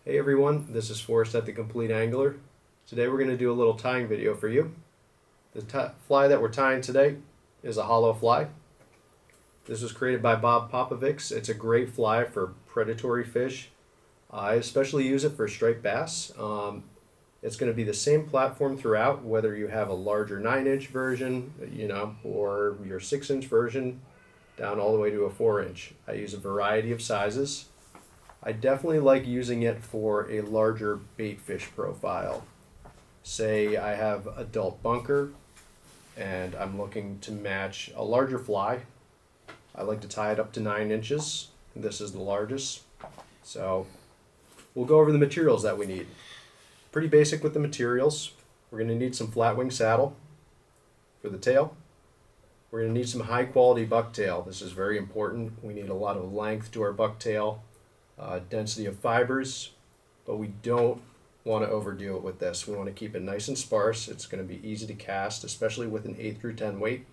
Hey everyone, this is Forrest at The Complete Angler. Today we're going to do a little tying video for you. The fly that we're tying today is a hollow fly. This was created by Bob Popovics. It's a great fly for predatory fish. I especially use it for striped bass. It's going to be the same platform throughout, whether you have a larger 9-inch version, or your 6-inch version, down all the way to a 4-inch. I use a variety of sizes. I definitely like using it for a larger bait fish profile. Say I have adult bunker and I'm looking to match a larger fly. I like to tie it up to 9 inches. This is the largest. So we'll go over the materials that we need. Pretty basic with the materials. We're going to need some flat wing saddle for the tail. We're going to need some high quality bucktail. This is very important. We need a lot of length to our bucktail. Density of fibers, but we don't want to overdo it with this. We want to keep it nice and sparse. It's going to be easy to cast, especially with an 8 through 10 weight.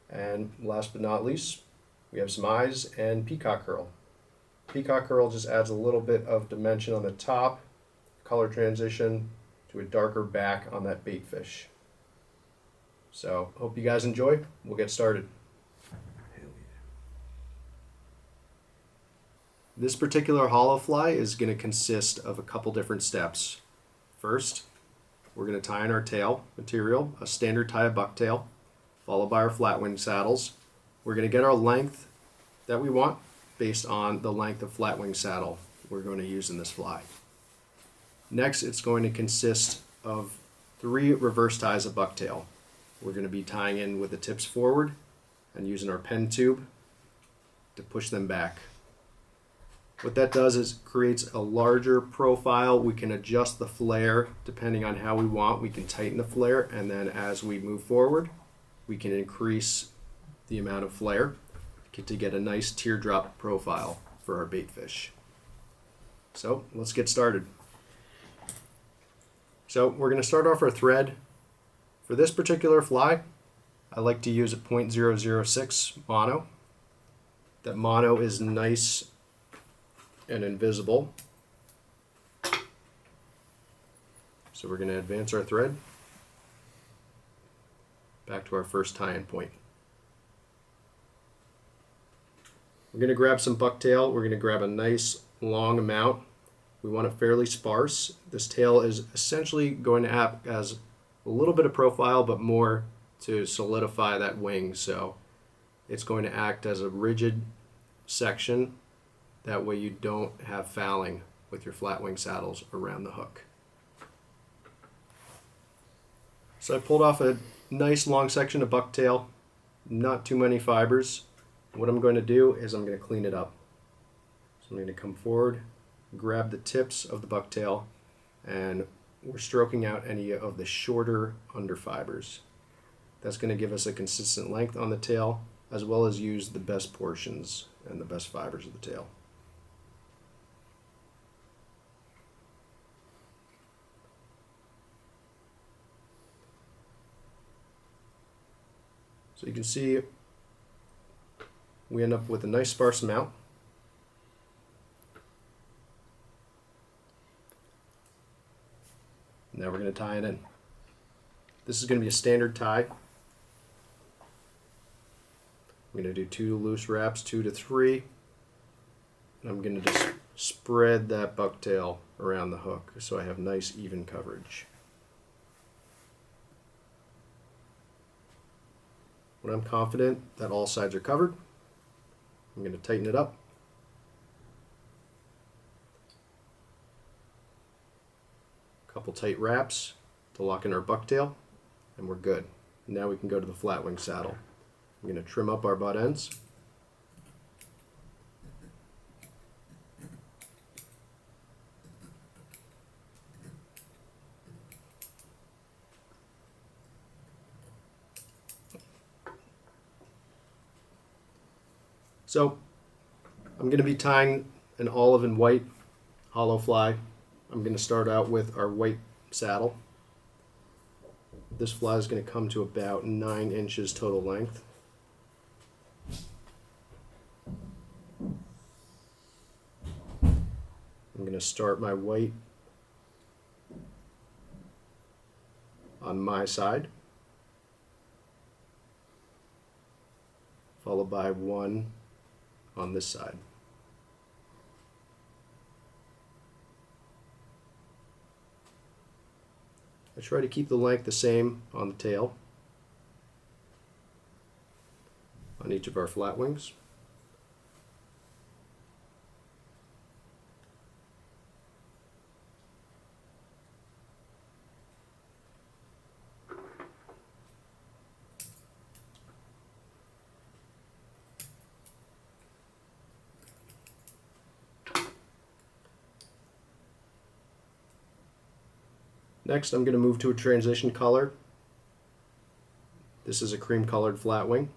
And last but not least, we have some eyes and peacock curl. Peacock curl just adds a little bit of dimension on the top, color transition to a darker back on that bait fish. So hope you guys enjoy. We'll get started. This particular hollow fly is going to consist of a couple different steps. First, we're going to tie in our tail material, a standard tie of bucktail, followed by our flat wing saddles. We're going to get our length that we want based on the length of flat wing saddle we're going to use in this fly. Next, it's going to consist of 3 reverse ties of bucktail. We're going to be tying in with the tips forward and using our pen tube to push them back. What that does is creates a larger profile. We can adjust the flare depending on how we want. We can tighten the flare, and then as we move forward, we can increase the amount of flare to get a nice teardrop profile for our bait fish. So let's get started. So we're going to start off our thread. For this particular fly, I like to use a .006 mono. That mono is nice and invisible. So we're going to advance our thread back to our first tie-in point. We're going to grab some bucktail. We're going to grab a nice long amount. We want it fairly sparse. This tail is essentially going to act as a little bit of profile, but more to solidify that wing. So it's going to act as a rigid section. That way you don't have fouling with your flat wing saddles around the hook. So I pulled off a nice long section of bucktail, not too many fibers. What I'm going to do is I'm going to clean it up. So I'm going to come forward, grab the tips of the bucktail, and we're stroking out any of the shorter under fibers. That's going to give us a consistent length on the tail, as well as use the best portions and the best fibers of the tail. So you can see we end up with a nice sparse amount. Now we're going to tie it in. This is going to be a standard tie. I'm going to do 2 loose wraps, 2 to 3. And I'm going to just spread that bucktail around the hook so I have nice even coverage. When I'm confident that all sides are covered, I'm going to tighten it up. Couple tight wraps to lock in our bucktail, and we're good. Now we can go to the flat wing saddle. I'm going to trim up our butt ends. So I'm going to be tying an olive and white hollow fly. I'm going to start out with our white saddle. This fly is going to come to about 9 inches total length. I'm going to start my white on my side, followed by one on this side. I try to keep the length the same on the tail on each of our flat wings. Next, I'm going to move to a transition color. This is a cream colored flat wing.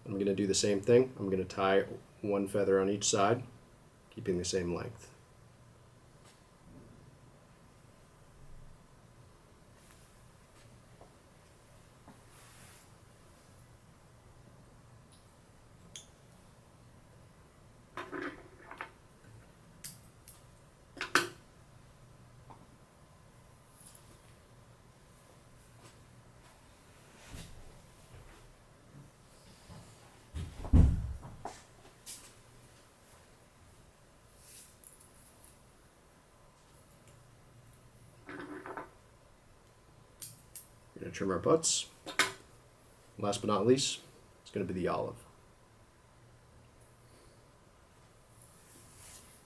I'm going to do the same thing. I'm going to tie one feather on each side, keeping the same length. We're going to trim our butts. Last but not least, it's going to be the olive.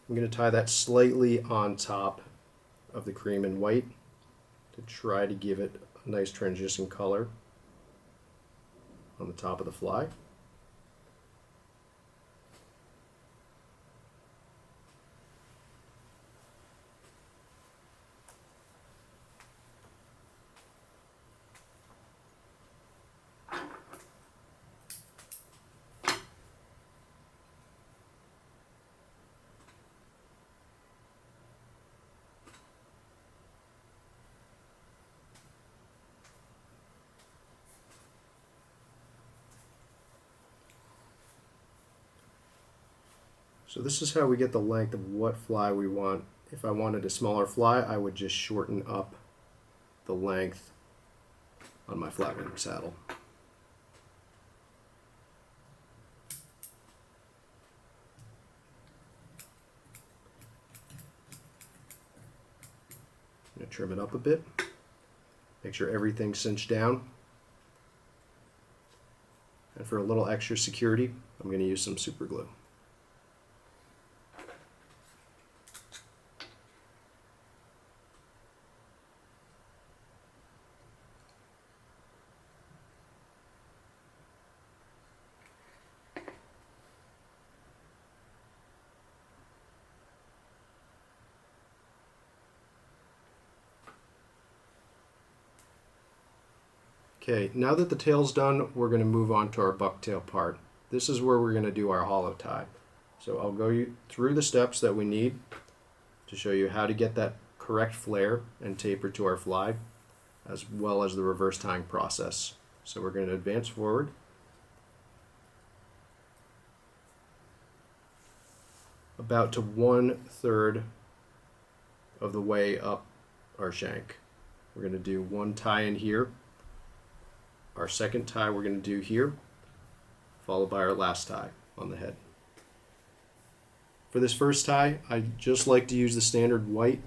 I'm going to tie that slightly on top of the cream and white to try to give it a nice transition color on the top of the fly. So this is how we get the length of what fly we want. If I wanted a smaller fly, I would just shorten up the length on my flat wing saddle. I'm going to trim it up a bit, make sure everything's cinched down. And for a little extra security, I'm going to use some super glue. Okay, now that the tail's done, we're going to move on to our bucktail part. This is where we're going to do our hollow tie. So I'll go through the steps that we need to show you how to get that correct flare and taper to our fly, as well as the reverse tying process. So we're going to advance forward. About to 1/3 of the way up our shank. We're going to do one tie in here. Our second tie we're going to do here, followed by our last tie on the head. For this first tie, I just like to use the standard white,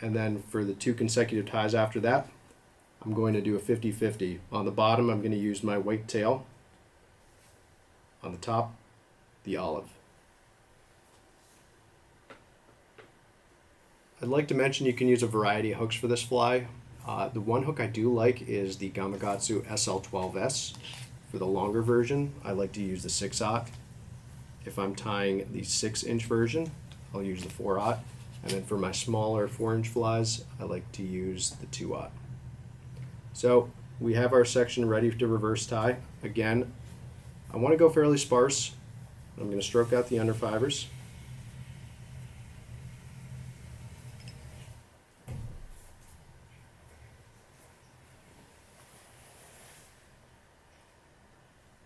and then for the 2 consecutive ties after that, I'm going to do a 50-50. On the bottom, I'm going to use my white tail. On the top, the olive. I'd like to mention you can use a variety of hooks for this fly. The one hook I do like is the Gamakatsu SL12S. For the longer version, I like to use the 6/0. If I'm tying the 6-inch version, I'll use the 4/0. And then for my smaller 4-inch flies, I like to use the 2/0. So we have our section ready to reverse tie. Again, I want to go fairly sparse. I'm going to stroke out the under fibers.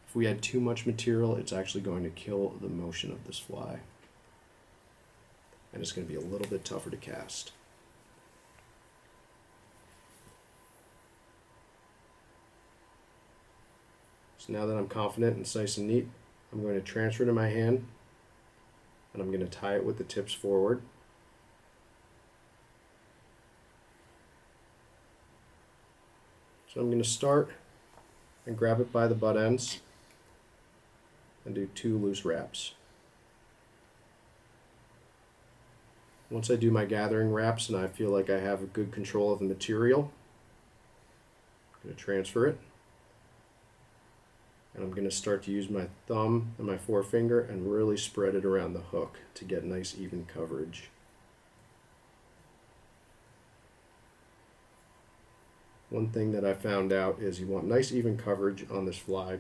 If we add too much material, it's actually going to kill the motion of this fly. and it's going to be a little bit tougher to cast. So now that I'm confident and it's nice and neat, I'm going to transfer it to my hand, and I'm going to tie it with the tips forward. So I'm going to start and grab it by the butt ends and do 2 loose wraps. Once I do my gathering wraps and I feel like I have a good control of the material, I'm going to transfer it. And I'm going to start to use my thumb and my forefinger and really spread it around the hook to get nice even coverage. One thing that I found out is you want nice even coverage on this fly.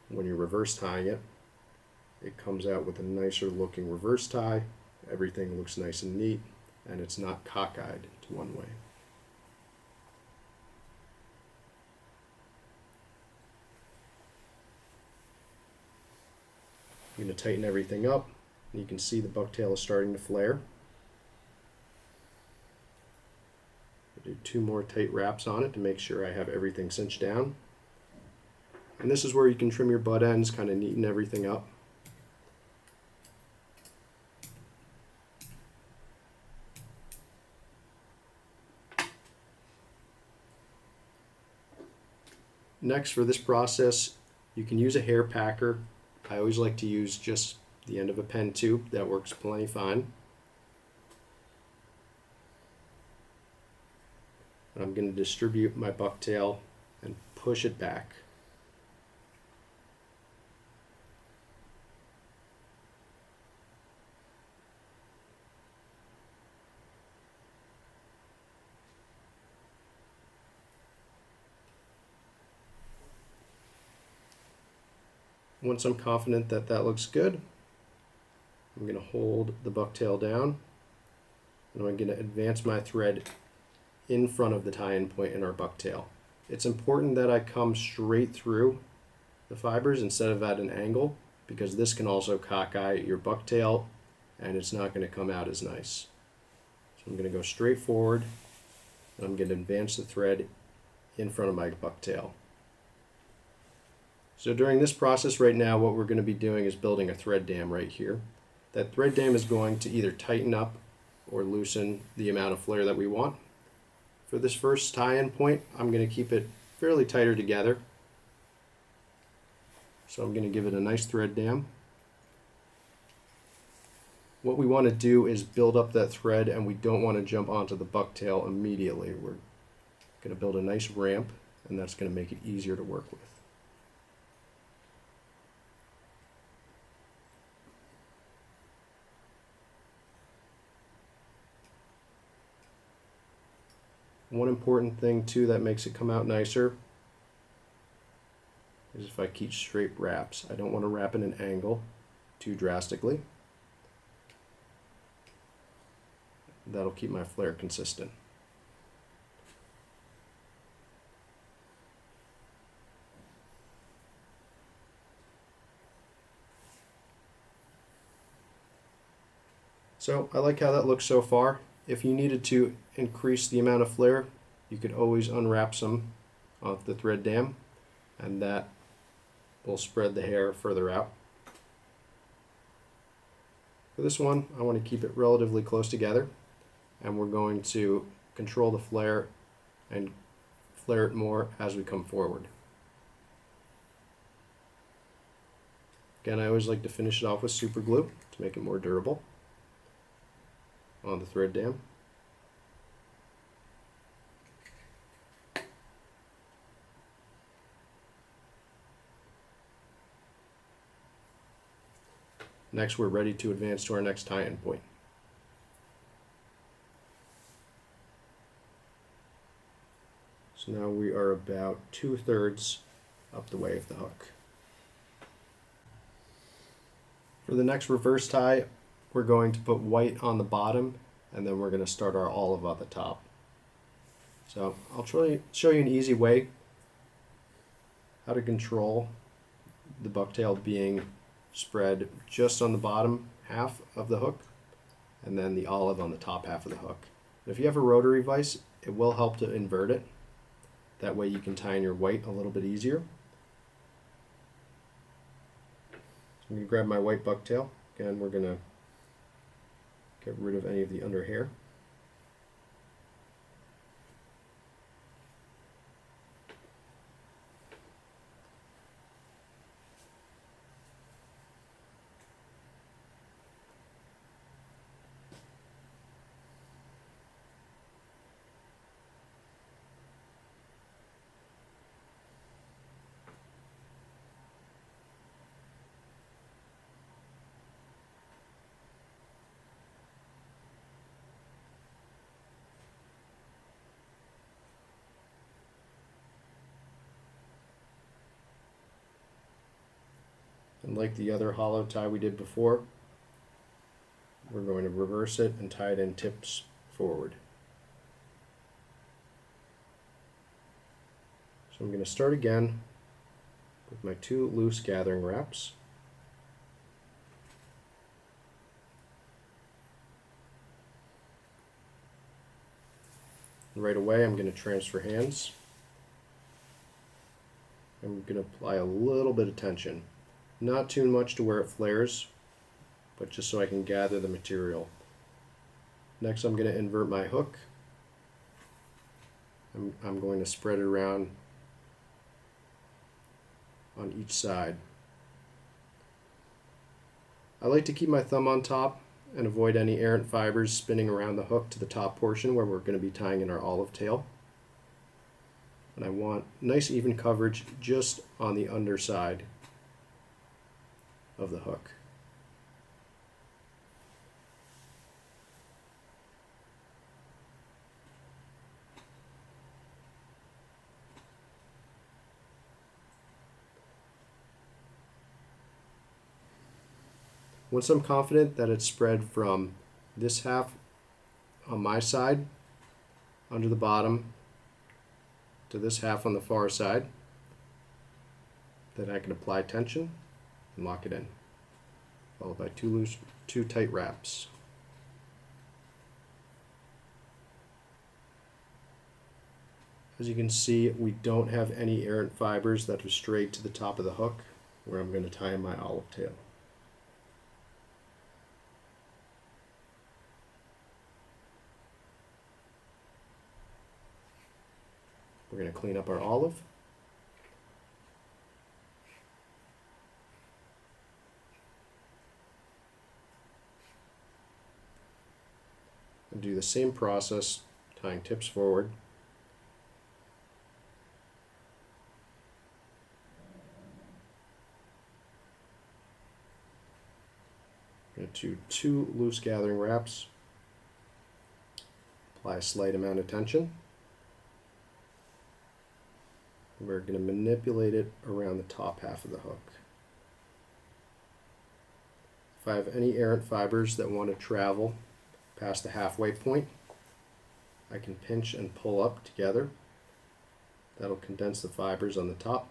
When you're reverse tying it, it comes out with a nicer looking reverse tie. Everything looks nice and neat, and it's not cockeyed to one way. I'm going to tighten everything up, and you can see the bucktail is starting to flare. I'll do 2 more tight wraps on it to make sure I have everything cinched down. And this is where you can trim your butt ends, kind of neaten everything up. Next, for this process, you can use a hair packer. I always like to use just the end of a pen tube. That works plenty fine. I'm going to distribute my bucktail and push it back. Once I'm confident that that looks good, I'm going to hold the bucktail down, and I'm going to advance my thread in front of the tie-in point in our bucktail. It's important that I come straight through the fibers instead of at an angle, because this can also cockeye your bucktail and it's not going to come out as nice. So I'm going to go straight forward, and I'm going to advance the thread in front of my bucktail. So during this process right now, what we're going to be doing is building a thread dam right here. That thread dam is going to either tighten up or loosen the amount of flare that we want. For this first tie-in point, I'm going to keep it fairly tighter together. So I'm going to give it a nice thread dam. What we want to do is build up that thread, and we don't want to jump onto the bucktail immediately. We're going to build a nice ramp, and that's going to make it easier to work with. One important thing too that makes it come out nicer is if I keep straight wraps. I don't want to wrap in an angle too drastically. That'll keep my flare consistent. So I like how that looks so far. If you needed to increase the amount of flare, you could always unwrap some of the thread dam, and that will spread the hair further out. For this one, I want to keep it relatively close together, and we're going to control the flare and flare it more as we come forward. Again, I always like to finish it off with super glue to make it more durable on the thread dam. Next, we're ready to advance to our next tie-in point. So now we are about 2/3 up the way of the hook. For the next reverse tie, we're going to put white on the bottom, and then we're going to start our olive at the top. So I'll try to show you an easy way how to control the bucktail being spread just on the bottom half of the hook. and then the olive on the top half of the hook. If you have a rotary vise, it will help to invert it. That way you can tie in your white a little bit easier. So I'm going to grab my white bucktail. Again, we're going to get rid of any of the under hair. And like the other hollow tie we did before, we're going to reverse it and tie it in tips forward. So I'm going to start again with my 2 loose gathering wraps. And right away I'm going to transfer hands. I'm going to apply a little bit of tension. Not too much to where it flares, but just so I can gather the material. Next I'm going to invert my hook. I'm going to spread it around on each side. I like to keep my thumb on top and avoid any errant fibers spinning around the hook to the top portion where we're going to be tying in our olive tail. And I want nice even coverage just on the underside of the hook. Once I'm confident that it's spread from this half on my side under the bottom to this half on the far side, then I can apply tension and lock it in, followed by 2 tight wraps. As you can see, we don't have any errant fibers that are straight to the top of the hook where I'm going to tie in my olive tail. We're going to clean up our olive. And do the same process, tying tips forward. Going to do 2 loose gathering wraps. Apply a slight amount of tension. We're going to manipulate it around the top half of the hook. If I have any errant fibers that want to travel past the halfway point, I can pinch and pull up together. That'll condense the fibers on the top.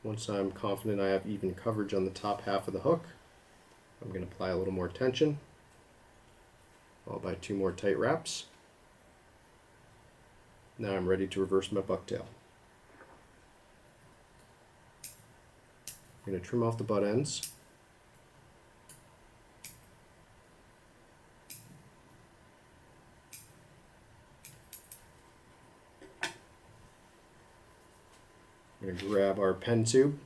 Once I'm confident I have even coverage on the top half of the hook, I'm going to apply a little more tension, followed by 2 more tight wraps. Now I'm ready to reverse my bucktail. I'm going to trim off the butt ends. I'm going to grab our pen tube.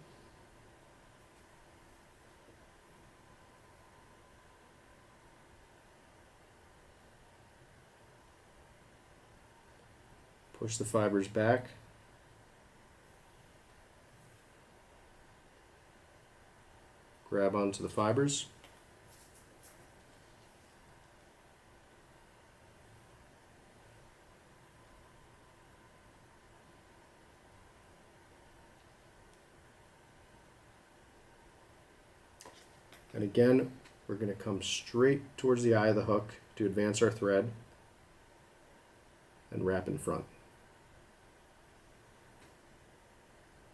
Push the fibers back. Grab onto the fibers. And again, we're going to come straight towards the eye of the hook to advance our thread and wrap in front.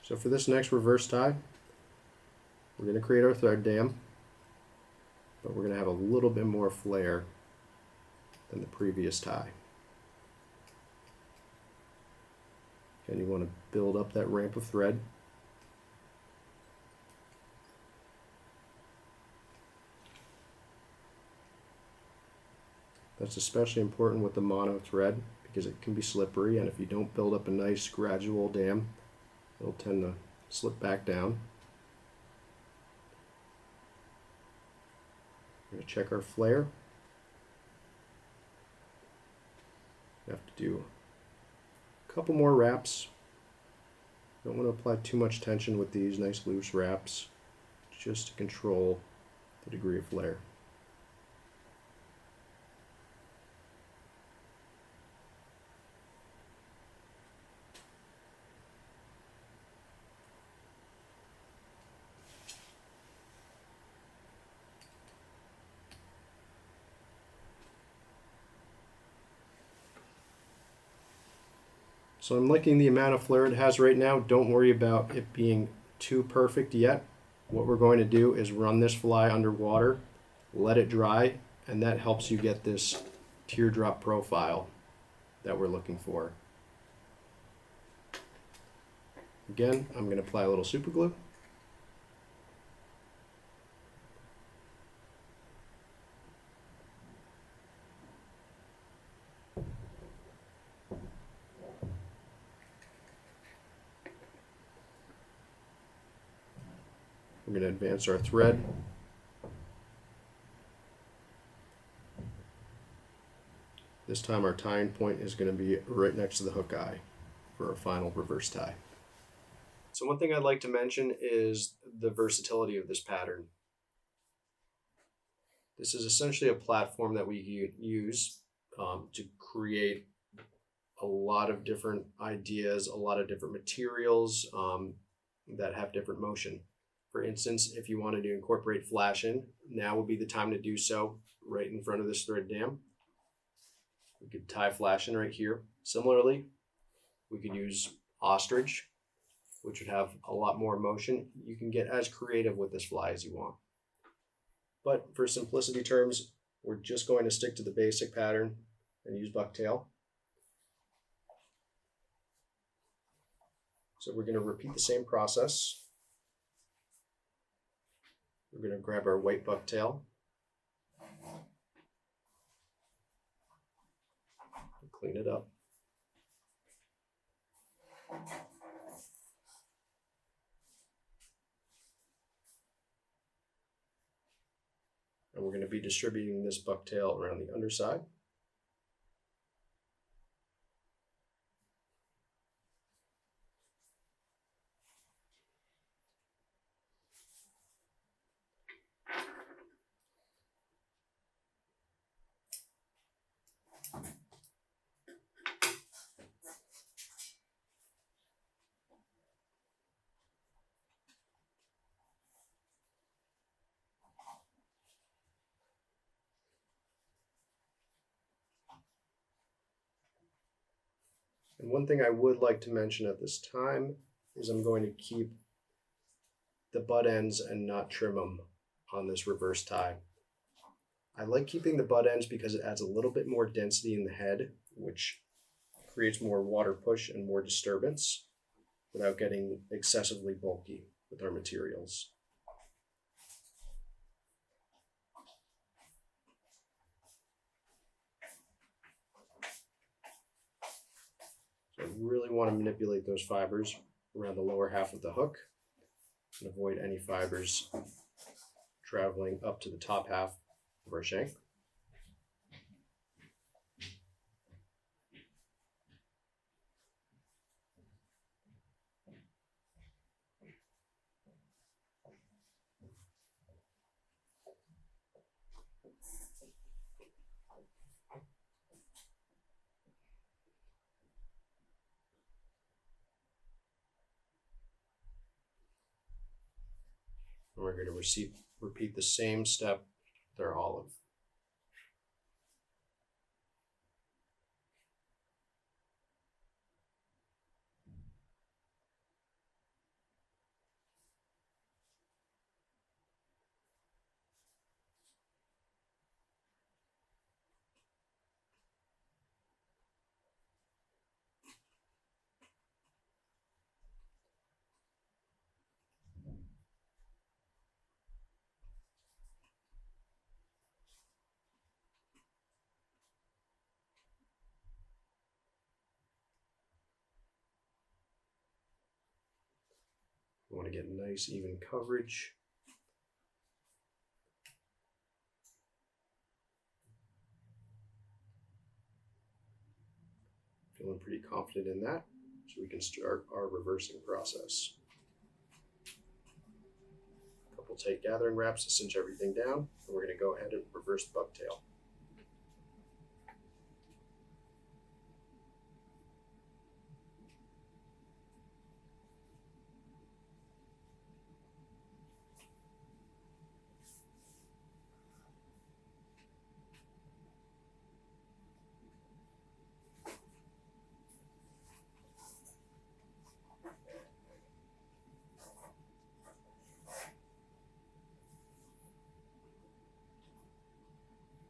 So for this next reverse tie, we're going to create our thread dam. but we're going to have a little bit more flare than the previous tie. And you want to build up that ramp of thread. That's especially important with the mono thread because it can be slippery, and if you don't build up a nice gradual dam, it'll tend to slip back down. We're going to check our flare. We have to do a couple more wraps. Don't want to apply too much tension with these nice loose wraps, just to control the degree of flare. So I'm liking the amount of flare it has right now. Don't worry about it being too perfect yet. What we're going to do is run this fly underwater, let it dry, and that helps you get this teardrop profile that we're looking for. Again, I'm going to apply a little super glue. We're going to advance our thread. This time our tying point is going to be right next to the hook eye for our final reverse tie. So one thing I'd like to mention is the versatility of this pattern. This is essentially a platform that we use to create a lot of different ideas, a lot of different materials that have different motion. For instance, if you wanted to incorporate flash in, now would be the time to do so right in front of this thread dam. We could tie flash in right here. Similarly, we could use ostrich, which would have a lot more motion. You can get as creative with this fly as you want. But for simplicity terms, we're just going to stick to the basic pattern and use bucktail. So we're going to repeat the same process. We're going to grab our white bucktail, clean it up. And we're going to be distributing this bucktail around the underside. And one thing I would like to mention at this time is I'm going to keep the butt ends and not trim them on this reverse tie. I like keeping the butt ends because it adds a little bit more density in the head, which creates more water push and more disturbance without getting excessively bulky with our materials. So I really want to manipulate those fibers around the lower half of the hook and avoid any fibers traveling up to the top half of our shank. And we're going to repeat the same step with our olive. want to get nice even coverage. Feeling pretty confident in that, so we can start our reversing process. A couple tight gathering wraps to cinch everything down, and we're going to go ahead and reverse the bucktail.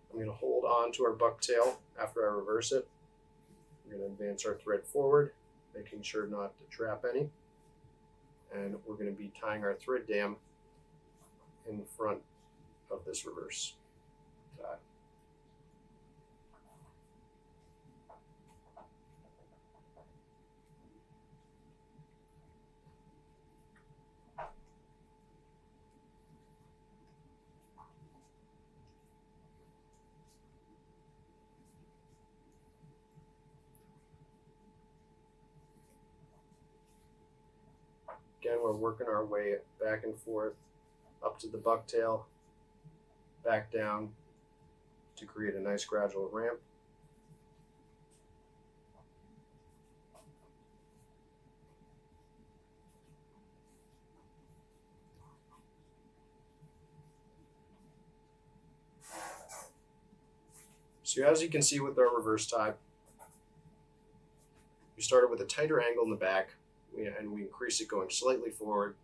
I'm going to hold on to our bucktail after I reverse it. We're going to advance our thread forward, making sure not to trap any. And we're going to be tying our thread dam in front of this reverse tie. Again, we're working our way back and forth up to the bucktail, back down to create a nice gradual ramp. So as you can see with our reverse tie, we started with a tighter angle in the back, and we increase it going slightly forward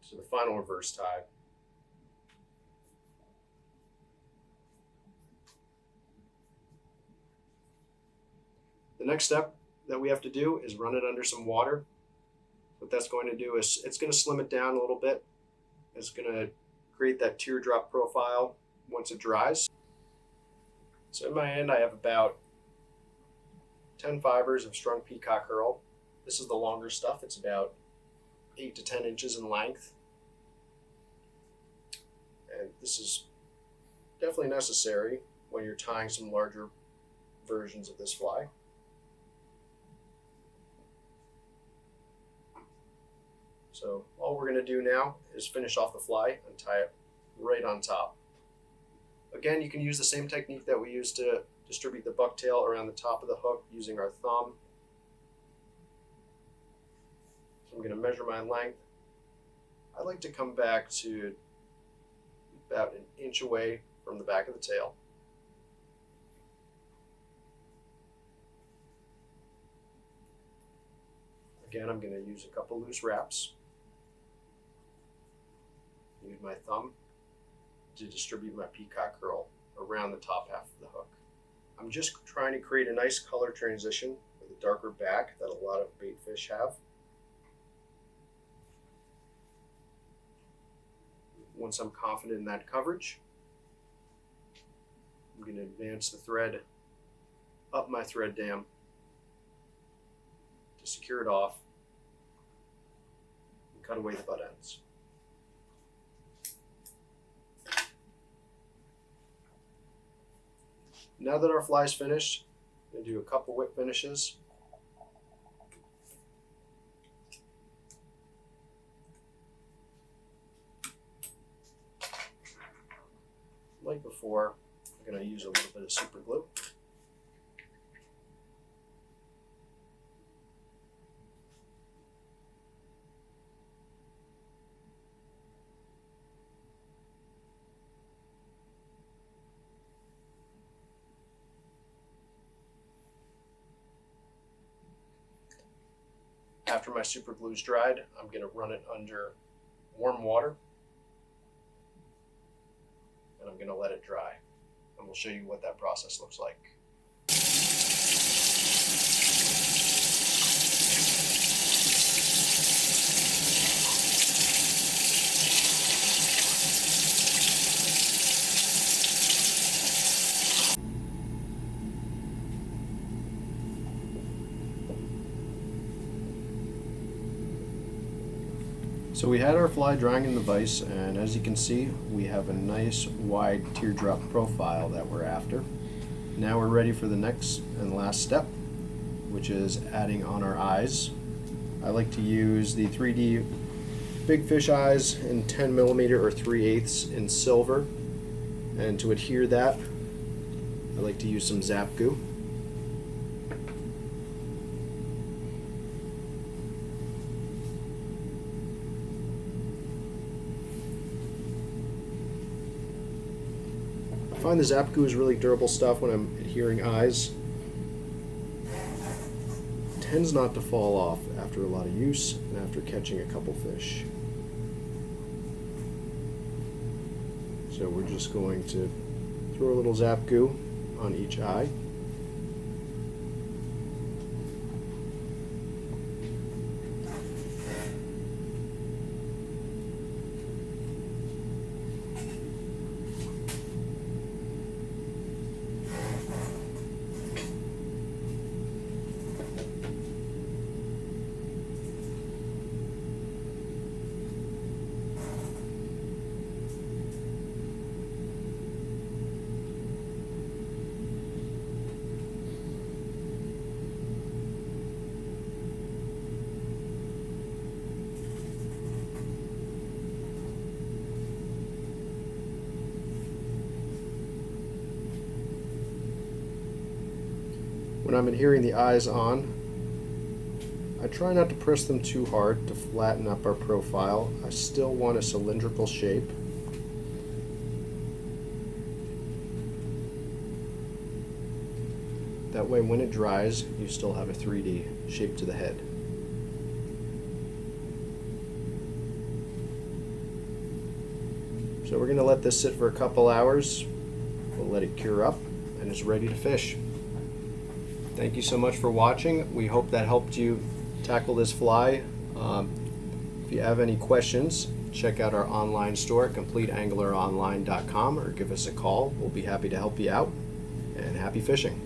to the final reverse tie. The next step that we have to do is run it under some water. What that's going to do is it's going to slim it down a little bit. It's going to create that teardrop profile once it dries. So in my end, I have about 10 fibers of strung peacock herl. This is the longer stuff. It's about 8 to 10 inches in length. And this is definitely necessary when you're tying some larger versions of this fly. So all we're going to do now is finish off the fly and tie it right on top. Again, you can use the same technique that we used to distribute the bucktail around the top of the hook using our thumb. So I'm going to measure my length. I like to come back to about an inch away from the back of the tail. Again, I'm going to use a couple loose wraps. Use my thumb to distribute my peacock herl around the top half of the hook. I'm just trying to create a nice color transition with a darker back that a lot of bait fish have. Once I'm confident in that coverage, I'm going to advance the thread up my thread dam to secure it off and cut away the butt ends. Now that our fly is finished, I'm going to do a couple whip finishes. Like before, I'm going to use a little bit of super glue. After my super glue is dried, I'm going to run it under warm water, and I'm going to let it dry. And we'll show you what that process looks like. So we had our fly drying in the vise, and as you can see, we have a nice wide teardrop profile that we're after. Now we're ready for the next and last step, which is adding on our eyes. I like to use the 3D big fish eyes in 10mm or 3/8 in silver, and to adhere that, I like to use some Zap Goo. I find the Zap Goo is really durable stuff when I'm adhering eyes. It tends not to fall off after a lot of use and after catching a couple fish. So we're just going to throw a little Zap Goo on each eye. When I'm adhering the eyes on, I try not to press them too hard to flatten up our profile. I still want a cylindrical shape. That way when it dries, you still have a 3D shape to the head. So we're going to let this sit for a couple hours. We'll let it cure up and it's ready to fish. Thank you so much for watching. We hope that helped you tackle this fly. If you have any questions, check out our online store at CompleteAnglerOnline.com or give us a call. We'll be happy to help you out, and happy fishing.